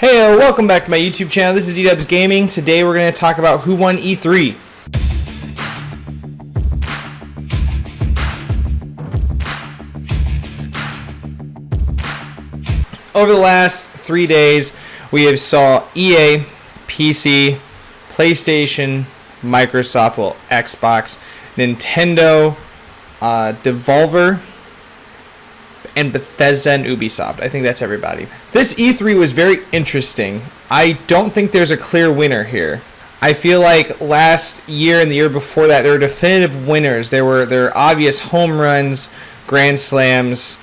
Hey, welcome back to my YouTube channel. This is DDUBS Gaming. Today we're going to talk about who won E3. Over the last 3 days, we have saw EA, PC, PlayStation, Microsoft, Xbox, Nintendo, Devolver, and Bethesda and Ubisoft. I think that's everybody. This E3 was very interesting. I don't think there's a clear winner here. I feel like last year and the year before that, there were definitive winners. There were obvious home runs, grand slams,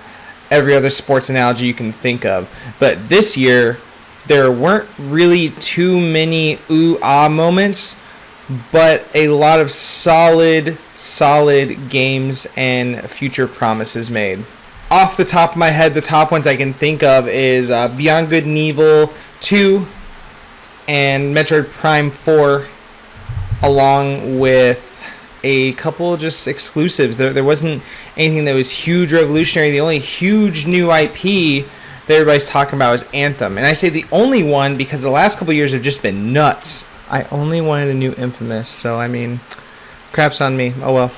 every other sports analogy you can think of. But this year, there weren't really too many ooh-ah moments, but a lot of solid games and future promises made. Off the top of my head, the top ones I can think of is Beyond Good and Evil 2 and Metroid Prime 4, along with a couple just exclusives. There wasn't anything that was huge revolutionary. The only huge new IP that everybody's talking about is Anthem. And I say the only one because the last couple years have just been nuts. I only wanted a new Infamous, so I mean, craps on me. Oh well.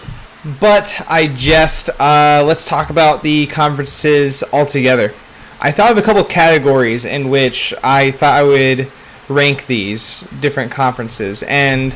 But let's talk about the conferences altogether. I thought of a couple categories in which I thought I would rank these different conferences. And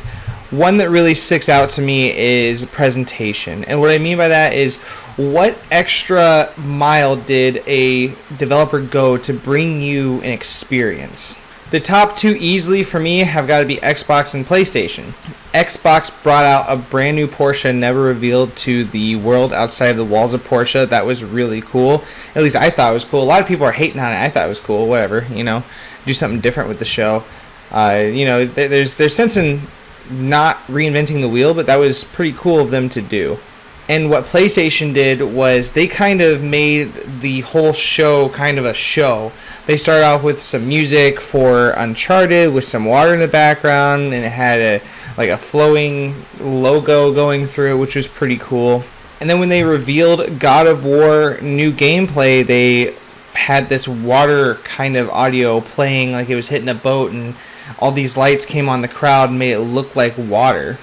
one that really sticks out to me is presentation. And what I mean by that is, what extra mile did a developer go to bring you an experience? The top two easily for me have got to be Xbox and PlayStation. Xbox brought out a brand new Porsche never revealed to the world outside of the walls of Porsche. That was really cool. At least I thought it was cool. A lot of people are hating on it. I thought it was cool. Whatever, do something different with the show. There's sense in not reinventing the wheel, but that was pretty cool of them to do. And what PlayStation did was they kind of made the whole show kind of a show. They started off with some music for Uncharted with some water in the background, and it had a flowing logo going through it, which was pretty cool. And then when they revealed God of War new gameplay, they had this water kind of audio playing like it was hitting a boat, and all these lights came on the crowd and made it look like water.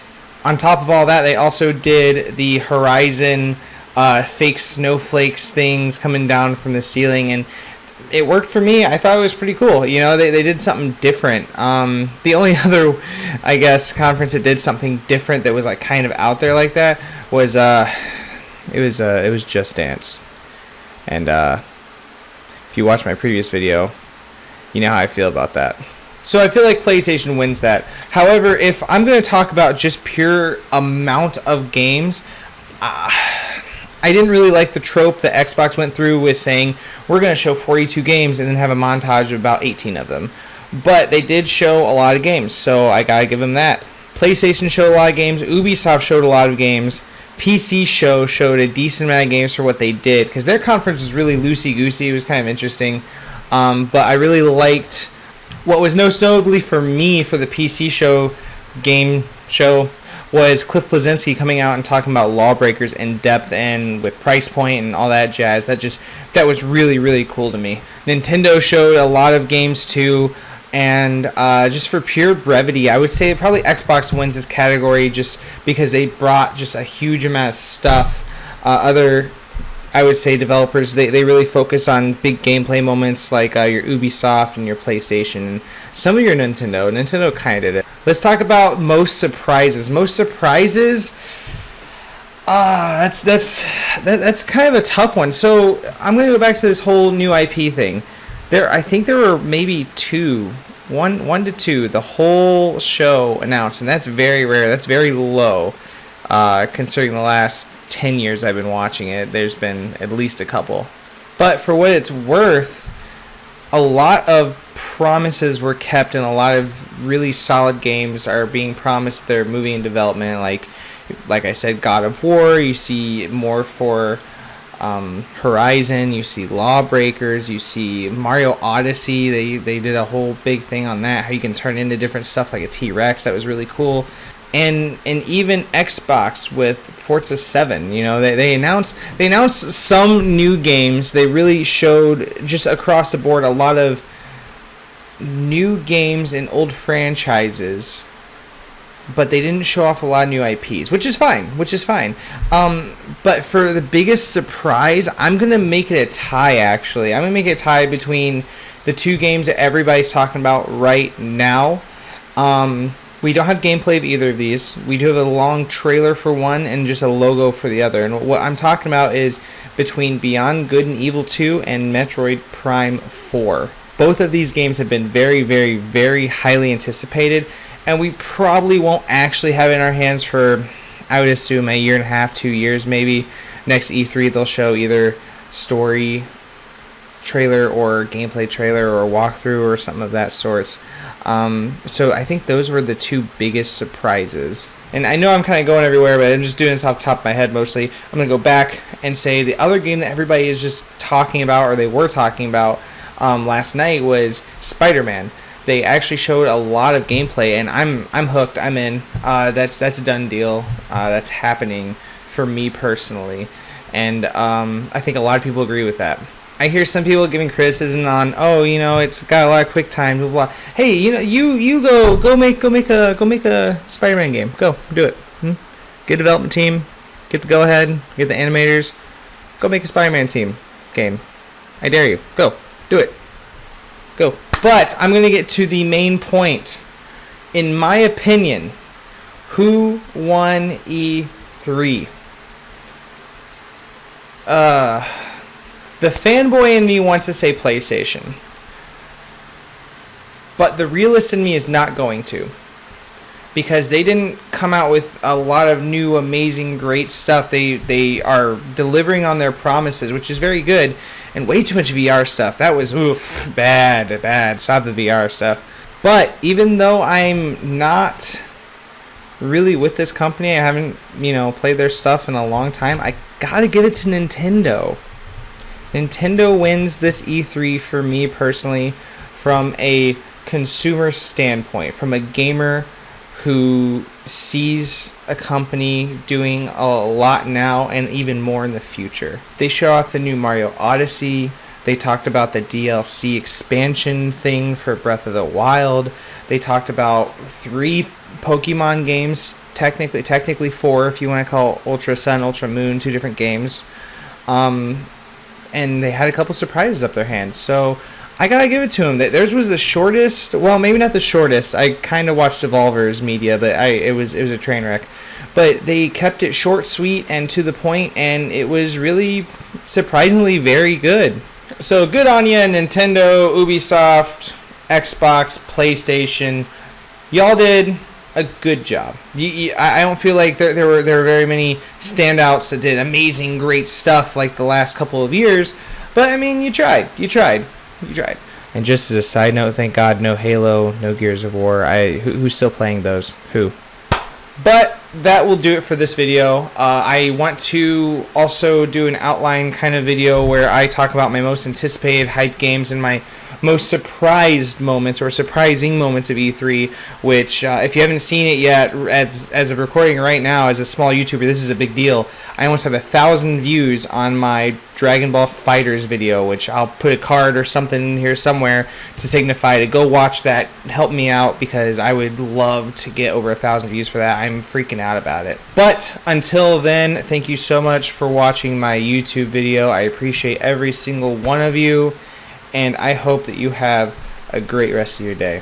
On top of all that, they also did the Horizon fake snowflakes things coming down from the ceiling, and it worked for me. I thought it was pretty cool. They did something different. The only other, I guess, conference that did something different that was like kind of out there like that was it was Just Dance. And if you watch my previous video, you know how I feel about that. So I feel like PlayStation wins that. However, if I'm going to talk about just pure amount of games, I didn't really like the trope that Xbox went through with saying, we're going to show 42 games and then have a montage of about 18 of them. But they did show a lot of games, so I got to give them that. PlayStation showed a lot of games. Ubisoft showed a lot of games. PC showed a decent amount of games for what they did, because their conference was really loosey-goosey. It was kind of interesting. But I really liked... What was most notably for me for the PC game show, was Cliff Bleszinski coming out and talking about Lawbreakers in depth and with price point and all that jazz. That was really, really cool to me. Nintendo showed a lot of games too, and just for pure brevity, I would say probably Xbox wins this category just because they brought just a huge amount of stuff. I would say developers, they really focus on big gameplay moments like your Ubisoft and your PlayStation and some of your Nintendo. Nintendo kind of did it. Let's talk about most surprises. Most surprises, that's kind of a tough one. So I'm going to go back to this whole new IP thing. I think there were maybe one to two the whole show announced, and that's very rare. That's very low considering the last 10 years I've been watching it. There's been at least a couple. But for what it's worth, a lot of promises were kept, and a lot of really solid games are being promised. They're moving in development. Like I said, God of War. You see more for Horizon. You see Lawbreakers. You see Mario Odyssey. They did a whole big thing on that, how you can turn into different stuff like a T-Rex. That was really cool. And even Xbox with Forza 7, they announced some new games. They really showed just across the board a lot of new games and old franchises, but they didn't show off a lot of new IPs, which is fine. But for the biggest surprise, I'm going to make it a tie, actually. I'm going to make it a tie between the two games that everybody's talking about right now. We don't have gameplay of either of these. We do have a long trailer for one and just a logo for the other. And what I'm talking about is between Beyond Good and Evil 2 and Metroid Prime 4. Both of these games have been very, very, very highly anticipated, and we probably won't actually have it in our hands for, I would assume, a year and a half, 2 years maybe. Next E3 they'll show either story trailer or gameplay trailer or walkthrough or something of that sort. So I think those were the two biggest surprises. And I know I'm kind of going everywhere, but I'm just doing this off the top of my head mostly. I'm going to go back and say the other game that everybody is just talking about, or they were talking about last night, was Spider-Man. They actually showed a lot of gameplay, and I'm hooked. I'm in. That's a done deal. That's happening for me personally, and I think a lot of people agree with that. I hear some people giving criticism on, it's got a lot of quick time, blah blah. Hey, you go make a Spider-Man game. Go do it. Get a development team, get the go ahead, get the animators, go make a Spider-Man team game. I dare you. Go do it. Go. But I'm gonna get to the main point. In my opinion, who won E3? The fanboy in me wants to say PlayStation, but the realist in me is not going to, because they didn't come out with a lot of new, amazing, great stuff. They are delivering on their promises, which is very good, and way too much VR stuff. That was bad. Stop the VR stuff. But even though I'm not really with this company, I haven't played their stuff in a long time, I gotta give it to Nintendo. Nintendo wins this E3 for me personally, from a consumer standpoint, from a gamer who sees a company doing a lot now and even more in the future. They show off the new Mario Odyssey. They talked about the DLC expansion thing for Breath of the Wild. They talked about 3 Pokemon games, technically 4 if you want to call Ultra Sun, Ultra Moon 2 different games. And they had a couple surprises up their hands. So I gotta give it to them. Theirs was the shortest. Well, maybe not the shortest. I kind of watched Devolver's media, but it was a train wreck. But they kept it short, sweet, and to the point, and it was really surprisingly very good. So good on you, Nintendo, Ubisoft, Xbox, PlayStation. Y'all did a good job. I don't feel like there were very many standouts that did amazing, great stuff like the last couple of years. But I mean, you tried. And just as a side note, thank God, no Halo, no Gears of War. Who's still playing those? Who? But that will do it for this video. I want to also do an outline kind of video where I talk about my most anticipated hype games and my most surprised moments or surprising moments of E3, which if you haven't seen it yet, as of recording right now, as a small YouTuber, this is a big deal. I almost have 1,000 views on my Dragon Ball FighterZ video, which I'll put a card or something in here somewhere to signify to go watch that. Help me out, because I would love to get over 1,000 views for that. I'm freaking out about it. But until then, thank you so much for watching my YouTube video. I appreciate every single one of you, and I hope that you have a great rest of your day.